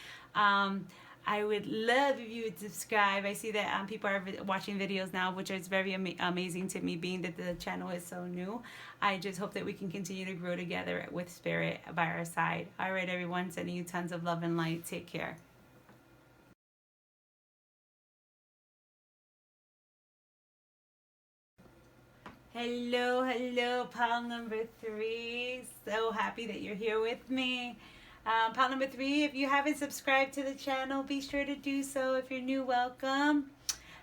I would love if you would subscribe. I see that people are watching videos now, which is very amazing to me, being that the channel is so new. I just hope that we can continue to grow together with Spirit by our side. All right, everyone, sending you tons of love and light. Take care. Hello, pile number 3. So happy that you're here with me. Pile number 3, if you haven't subscribed to the channel, be sure to do so. If you're new, welcome.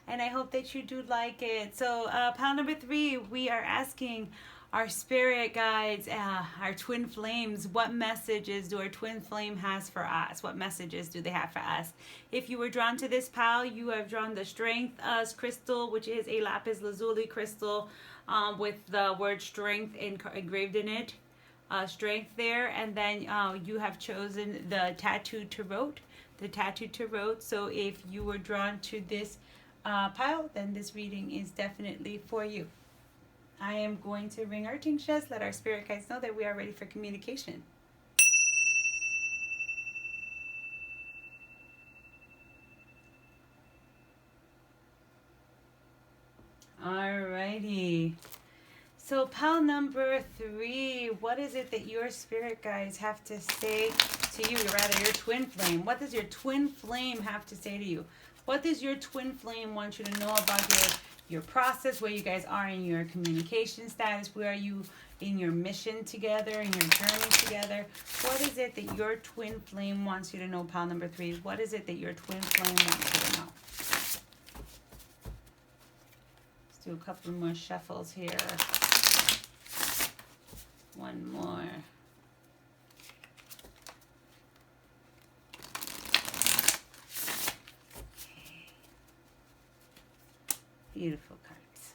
And I hope that you do like it. So pile number 3, we are asking our spirit guides, our twin flames, what messages do our twin flame has for us? What messages do they have for us? If you were drawn to this pile, you have drawn the strength crystal, which is a lapis lazuli crystal with the word strength engraved in it. Strength there. And then you have chosen the tattooed tarot. So if you were drawn to this pile, then this reading is definitely for you. I am going to ring our tingshes, let our spirit guides know that we are ready for communication. Alrighty. So pile number 3, what is it that your spirit guides have to say to you, or rather your twin flame? What does your twin flame have to say to you? What does your twin flame want you to know about your process, where you guys are in your communication status, where are you in your mission together, in your journey together? What is it that your twin flame wants you to know, pile number 3? What is it that your twin flame wants you to know? Let's do a couple more shuffles here. One more. Okay. Beautiful cards.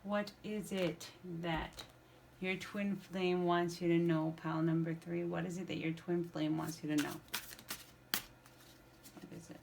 What is it that your twin flame wants you to know, pile number 3? What is it that your twin flame wants you to know? What is it?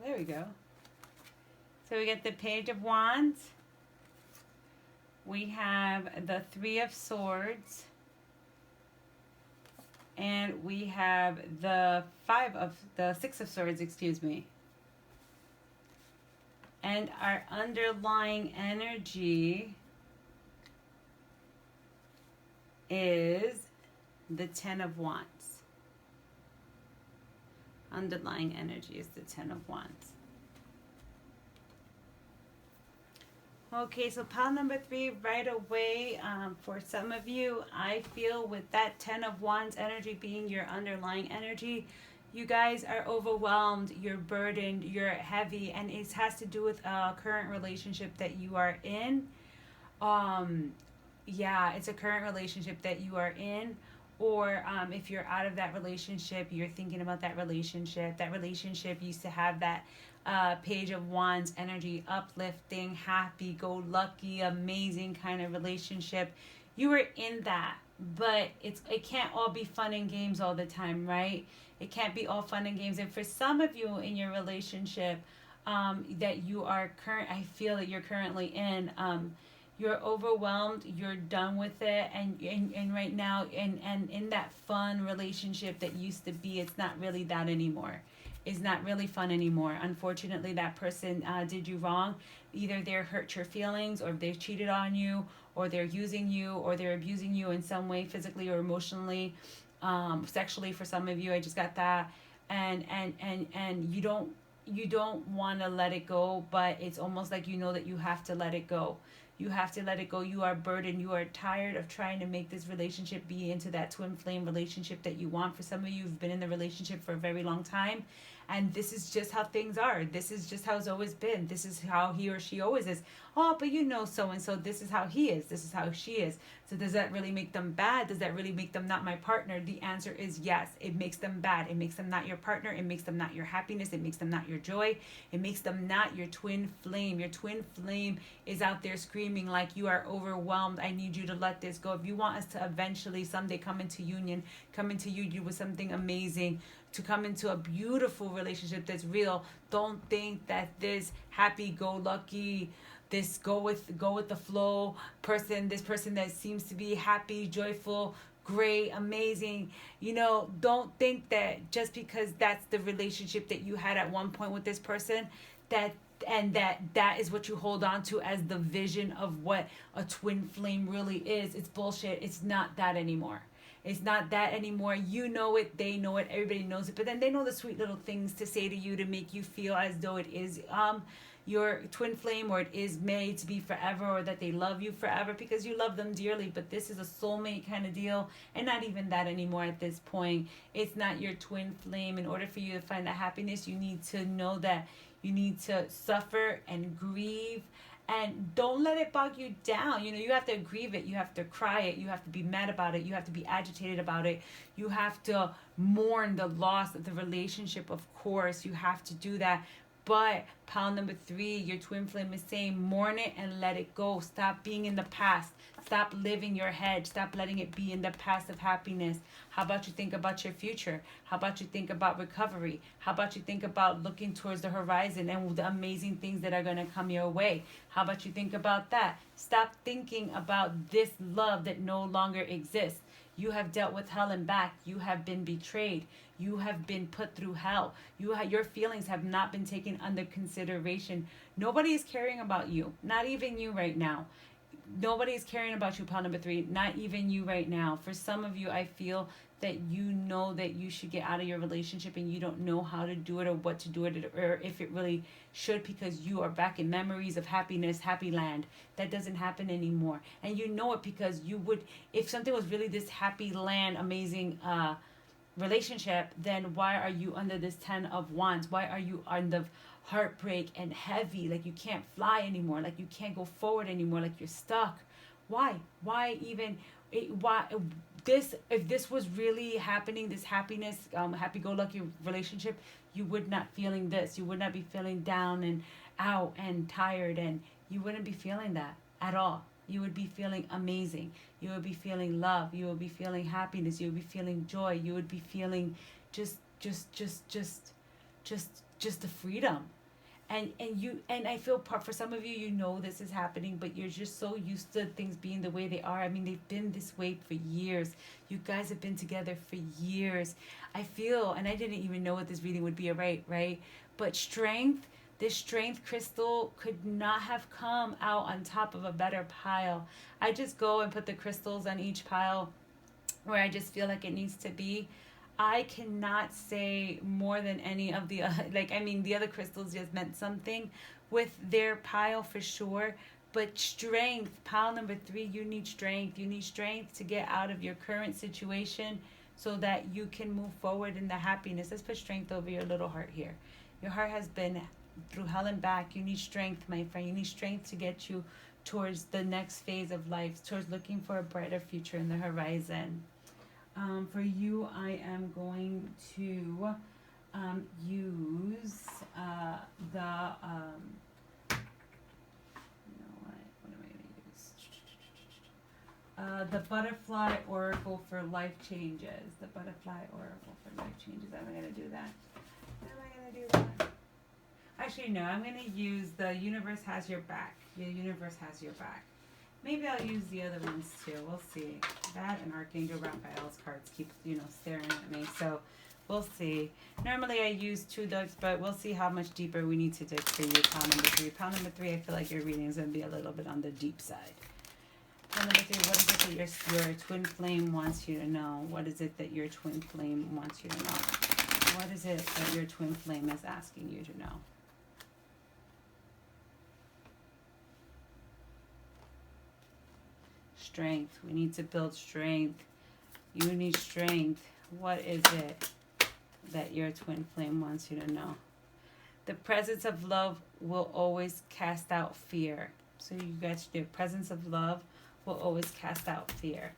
There we go. So we get the Page of Wands. We have the 3 of Swords. And we have the 6 of Swords, excuse me. And our underlying energy is the 10 of Wands. Underlying energy is the 10 of Wands. Okay, so pile number 3 right away. For some of you, I feel with that 10 of Wands energy being your underlying energy, you guys are overwhelmed, you're burdened, you're heavy, and it has to do with a current relationship that you are in. Yeah, it's a current relationship that you are in. Or if you're out of that relationship, you're thinking about that relationship. That relationship used to have that Page of Wands energy, uplifting, happy-go-lucky, amazing kind of relationship. You were in that, but it can't all be fun and games all the time, right? It can't be all fun and games. And for some of you in your relationship that you are I feel that you're currently in, you're overwhelmed, you're done with it, and right now, and in that fun relationship that used to be, it's not really that anymore. It's not really fun anymore. Unfortunately, that person did you wrong. Either they hurt your feelings, or they've cheated on you, or they're using you, or they're abusing you in some way, physically or emotionally, sexually for some of you. I just got that. And you don't want to let it go, but it's almost like you know that you have to let it go. You have to let it go. You are burdened. You are tired of trying to make this relationship be into that twin flame relationship that you want. For some of you who've been in the relationship for a very long time, and this is just how things are. This is just how it's always been. This is how he or she always is. Oh, but you know so-and-so, this is how he is. This is how she is. So does that really make them bad? Does that really make them not my partner? The answer is yes. It makes them bad. It makes them not your partner. It makes them not your happiness. It makes them not your joy. It makes them not your twin flame. Your twin flame is out there screaming like, you are overwhelmed. I need you to let this go. If you want us to eventually someday come into union with something amazing, to come into a beautiful relationship that's real, don't think that this happy-go-lucky, this go with the flow person, this person that seems to be happy, joyful, great, amazing, don't think that just because that's the relationship that you had at one point with this person, that is what you hold on to as the vision of what a twin flame really is. It's bullshit. It's not that anymore. It's not that anymore. You know it. They know it. Everybody knows it. But then they know the sweet little things to say to you to make you feel as though it is your twin flame, or it is made to be forever, or that they love you forever because you love them dearly. But this is a soulmate kind of deal, and not even that anymore at this point. It's not your twin flame. In order for you to find that happiness, you need to know that you need to suffer and grieve. And don't let it bog you down. You have to grieve it. You have to cry it. You have to be mad about it. You have to be agitated about it. You have to mourn the loss of the relationship, of course. You have to do that. But pile number 3, your twin flame is saying, mourn it and let it go. Stop being in the past. Stop living your head. Stop letting it be in the past of happiness. How about you think about your future? How about you think about recovery? How about you think about looking towards the horizon and the amazing things that are going to come your way? How about you think about that? Stop thinking about this love that no longer exists. You have dealt with hell and back. You have been betrayed. You have been put through hell. Your feelings have not been taken under consideration. Nobody is caring about you. Not even you right now. Nobody is caring about you, pile number 3. Not even you right now. For some of you, I feel that you know that you should get out of your relationship and you don't know how to do it or what to do it or if it really should, because you are back in memories of happiness, happy land. That doesn't happen anymore. And you know it because you would, if something was really this happy land, amazing relationship, then why are you under this 10 of Wands? Why are you under heartbreak and heavy, like you can't fly anymore, like you can't go forward anymore, like you're stuck? Why even if this was really happening, this happiness, happy-go-lucky relationship, you would not feeling this. You would not be feeling down and out and tired, and you wouldn't be feeling that at all. You would be feeling amazing. You would be feeling love. You would be feeling happiness. You would be feeling joy. You would be feeling just the freedom. And I feel for some of you, this is happening, but you're just so used to things being the way they are. I mean, they've been this way for years. You guys have been together for years. I feel, and I didn't even know what this reading would be, right? But strength, this strength crystal could not have come out on top of a better pile. I just go and put the crystals on each pile where I just feel like it needs to be. I cannot say more than any of the the other crystals just meant something with their pile for sure. But strength, pile number 3, you need strength. You need strength to get out of your current situation so that you can move forward in the happiness. Let's put strength over your little heart here. Your heart has been through hell and back. You need strength, my friend. You need strength to get you towards the next phase of life, towards looking for a brighter future in the horizon. For you, I am going to use what am I going to use? The Butterfly Oracle for Life Changes. The Butterfly Oracle for Life Changes. I'm going to do that. Actually, no, I'm going to use the Universe Has Your Back. The Universe Has Your Back. Maybe I'll use the other ones too. We'll see. That and Archangel Raphael's cards keep, staring at me. So we'll see. Normally I use 2 decks, but we'll see how much deeper we need to dig for you, pile number 3. Pile number 3, I feel like your reading is going to be a little bit on the deep side. Pile number 3, what is it that your twin flame wants you to know? What is it that your twin flame wants you to know? What is it that your twin flame is asking you to know? Strength. We need to build strength. You need strength. What is it that your twin flame wants you to know? The presence of love will always cast out fear. So you guys, the presence of love will always cast out fear.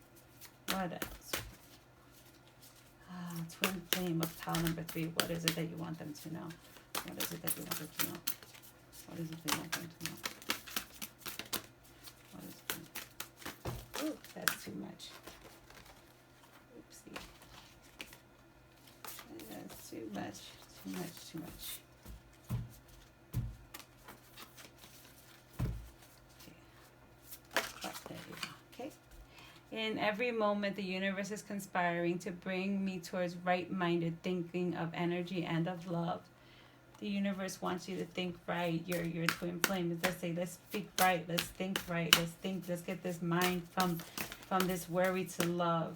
What else? Twin flame of pile number 3. What is it that you want them to know? What is it that you want them to know? What is it that you want them to know? What is it? Ooh, that's too much. Oopsie. That's too much. Too much. Too much. Okay. In every moment, the universe is conspiring to bring me towards right-minded thinking of energy and of love. The universe wants you to think right. Your twin flame. Let's say, let's speak right. Let's think right. Let's get this mind from this worry to love.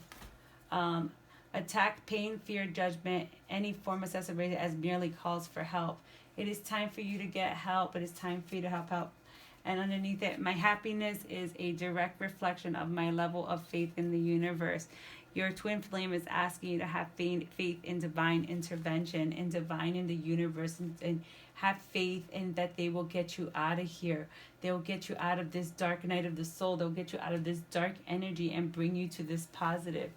Attack, pain, fear, judgment, any form of separation as merely calls for help. It is time for you to get help. It is time for you to help out. And underneath it, my happiness is a direct reflection of my level of faith in the universe. Your twin flame is asking you to have faith in divine intervention, in the universe, and have faith in that they will get you out of here. They will get you out of this dark night of the soul. They'll get you out of this dark energy and bring you to this positive.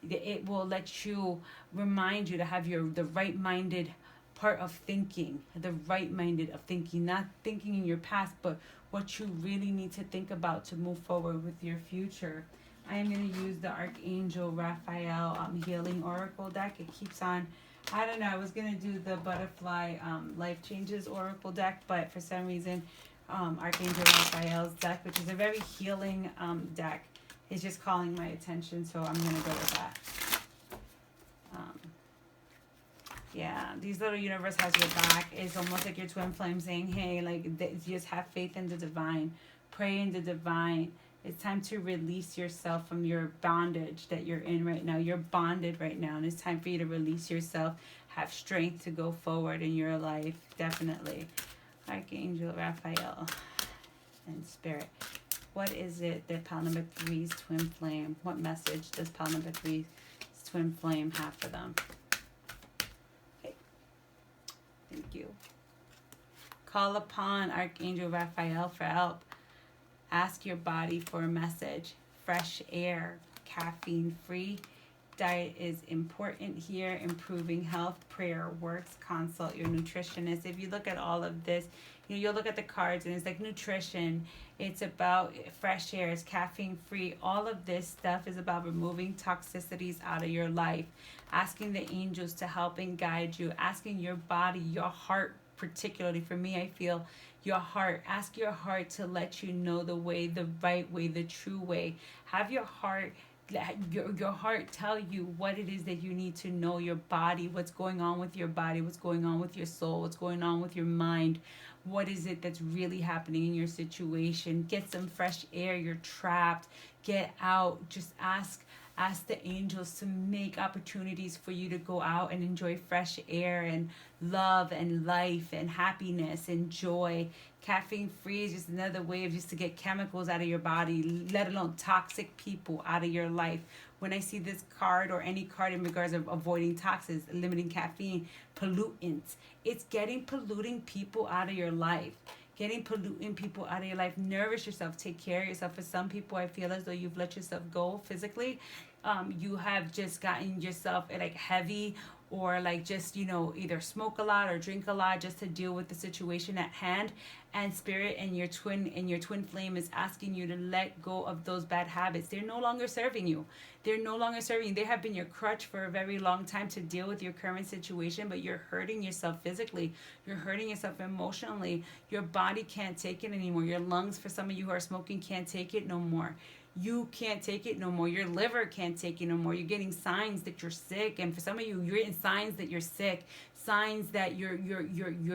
It will let you, remind you to have the right-minded part of thinking, not thinking in your past, but what you really need to think about to move forward with your future. I am going to use the Archangel Raphael Healing Oracle deck. It keeps on, I don't know, I was going to do the Butterfly Life Changes Oracle deck, but for some reason, Archangel Raphael's deck, which is a very healing deck, is just calling my attention, so I'm going to go with that. Yeah, these little universe has your back. It's almost like your twin flame saying, hey, like, just have faith in the divine. Pray in the divine. It's time to release yourself from your bondage that you're in right now. You're bonded right now, and it's time for you to release yourself. Have strength to go forward in your life, definitely. Archangel Raphael and Spirit. What is it that pile number 3's twin flame? What message does pile number 3's twin flame have for them? Okay. Thank you. Call upon Archangel Raphael for help. Ask your body for a message. Fresh air, caffeine-free. Diet is important here. Improving health, prayer works. Consult your nutritionist. If you look at all of this, you'll look at the cards and it's like nutrition. It's about fresh air. It's caffeine-free. All of this stuff is about removing toxicities out of your life. Asking the angels to help and guide you. Asking your body, your heart, particularly for me, I feel your heart. Ask your heart to let you know the way, the right way, the true way. Have your heart tell you what it is that you need to know. Your body, what's going on with your body, what's going on with your soul, what's going on with your mind. What is it that's really happening in your situation? Get some fresh air. You're trapped. Get out. Just ask the angels to make opportunities for you to go out and enjoy fresh air and love and life and happiness and joy. Caffeine free is just another way of just to get chemicals out of your body, let alone toxic people out of your life. When I see this card or any card in regards of avoiding toxins, limiting caffeine, pollutants, it's getting polluting people out of your life. Getting polluting people out of your life. Nourish yourself. Take care of yourself. For some people, I feel as though you've let yourself go physically. You have just gotten yourself like heavy, or like just, either smoke a lot or drink a lot just to deal with the situation at hand. And Spirit and your twin flame is asking you to let go of those bad habits. They're no longer serving you. They're no longer serving you. They have been your crutch for a very long time to deal with your current situation, but you're hurting yourself physically. You're hurting yourself emotionally. Your body can't take it anymore. Your lungs, for some of you who are smoking, can't take it no more. You can't take it no more. Your liver can't take it no more. You're getting signs that you're sick, and for some of you, you're getting signs that you're sick, signs that you're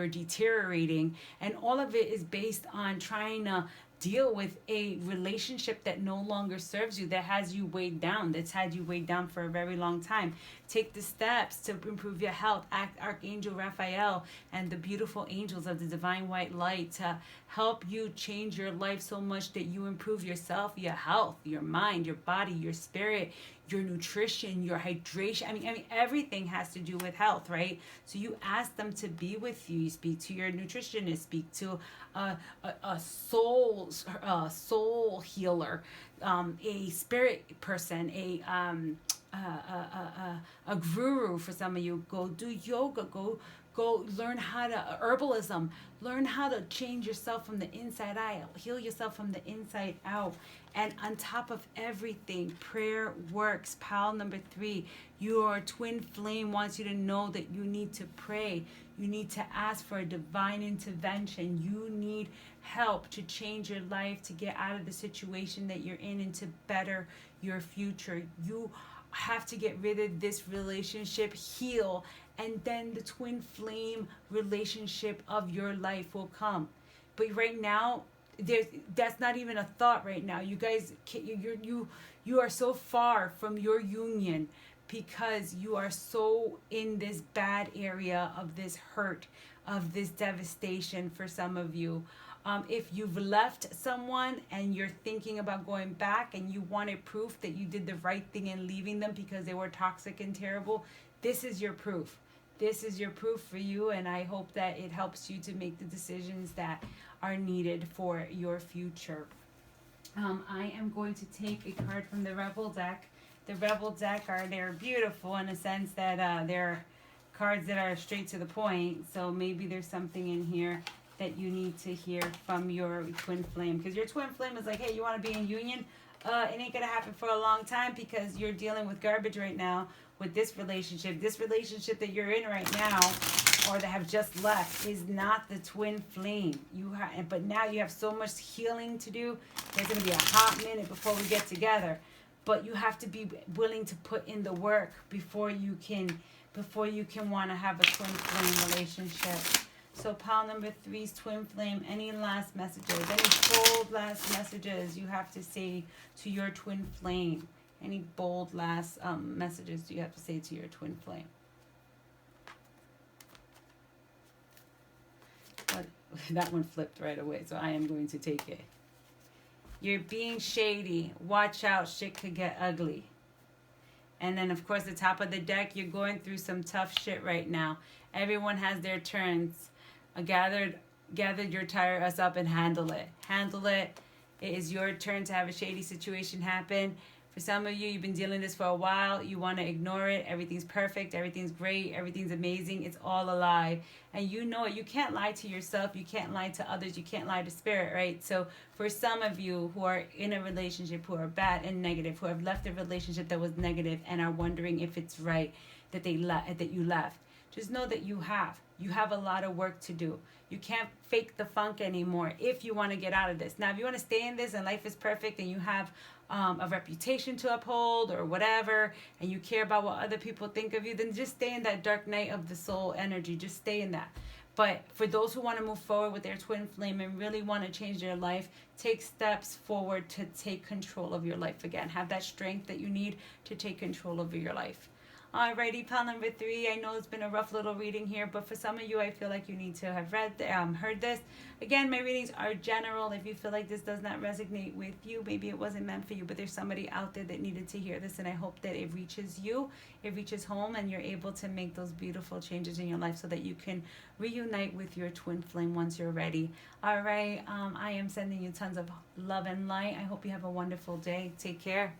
deteriorating, and all of it is based on trying to deal with a relationship that no longer serves you, that has you weighed down, that's had you weighed down for a very long time. Take the steps to improve your health. Ask Archangel Raphael and the beautiful angels of the divine white light to help you change your life so much that you improve yourself, your health, your mind, your body, your spirit, your nutrition, your hydration. I mean, everything has to do with health, right? So you ask them to be with you. You speak to your nutritionist, speak to a soul healer, a spirit person, a guru for some of you. Go do yoga. Go learn how to herbalism. Learn how to change yourself from the inside out. Heal yourself from the inside out. And on top of everything, prayer works. Pile number 3, your twin flame wants you to know that you need to pray. You need to ask for a divine intervention. You need help to change your life, to get out of the situation that you're in and to better your future. You have to get rid of this relationship, heal, and then the twin flame relationship of your life will come. But right now, that's not even a thought right now. You guys, you are so far from your union because you are so in this bad area of this hurt, of this devastation for some of you. If you've left someone and you're thinking about going back and you wanted proof that you did the right thing in leaving them because they were toxic and terrible, this is your proof. This is your proof for you, and I hope that it helps you to make the decisions that are needed for your future. I am going to take a card from the Rebel deck. The Rebel deck they're beautiful in a sense that they're cards that are straight to the point. So maybe there's something in here that you need to hear from your twin flame. Because your twin flame is like, hey, you want to be in union? It ain't going to happen for a long time because you're dealing with garbage right now with this relationship. This relationship that you're in right now or that have just left is not the twin flame. But now you have so much healing to do. There's going to be a hot minute before we get together. But you have to be willing to put in the work before you can want to have a twin flame relationship. So pile number 3's twin flame. Any last messages? Any bold last messages you have to say to your twin flame? Any bold last messages do you have to say to your twin flame? But that one flipped right away, so I am going to take it. You're being shady. Watch out, shit could get ugly. And then, of course, the top of the deck, you're going through some tough shit right now. Everyone has their turns. Gathered your tires up and handle it. Handle it. It is your turn to have a shady situation happen. For some of you, you've been dealing with this for a while. You want to ignore it. Everything's perfect. Everything's great. Everything's amazing. It's all a lie. And you know it. You can't lie to yourself. You can't lie to others. You can't lie to spirit, right? So for some of you who are in a relationship who are bad and negative, who have left a relationship that was negative and are wondering if it's right that you left, just know that you have a lot of work to do. You can't fake the funk anymore if you want to get out of this. Now, if you want to stay in this and life is perfect and you have a reputation to uphold or whatever, and you care about what other people think of you, then just stay in that dark night of the soul energy. Just stay in that. But for those who want to move forward with their twin flame and really want to change their life, take steps forward to take control of your life again. Have that strength that you need to take control over your life. Alrighty, pile number 3. I know it's been a rough little reading here, but for some of you, I feel like you need to have heard this. Again, my readings are general. If you feel like this does not resonate with you, maybe it wasn't meant for you, but there's somebody out there that needed to hear this, and I hope that it reaches you, it reaches home, and you're able to make those beautiful changes in your life so that you can reunite with your twin flame once you're ready. Alright, I am sending you tons of love and light. I hope you have a wonderful day. Take care.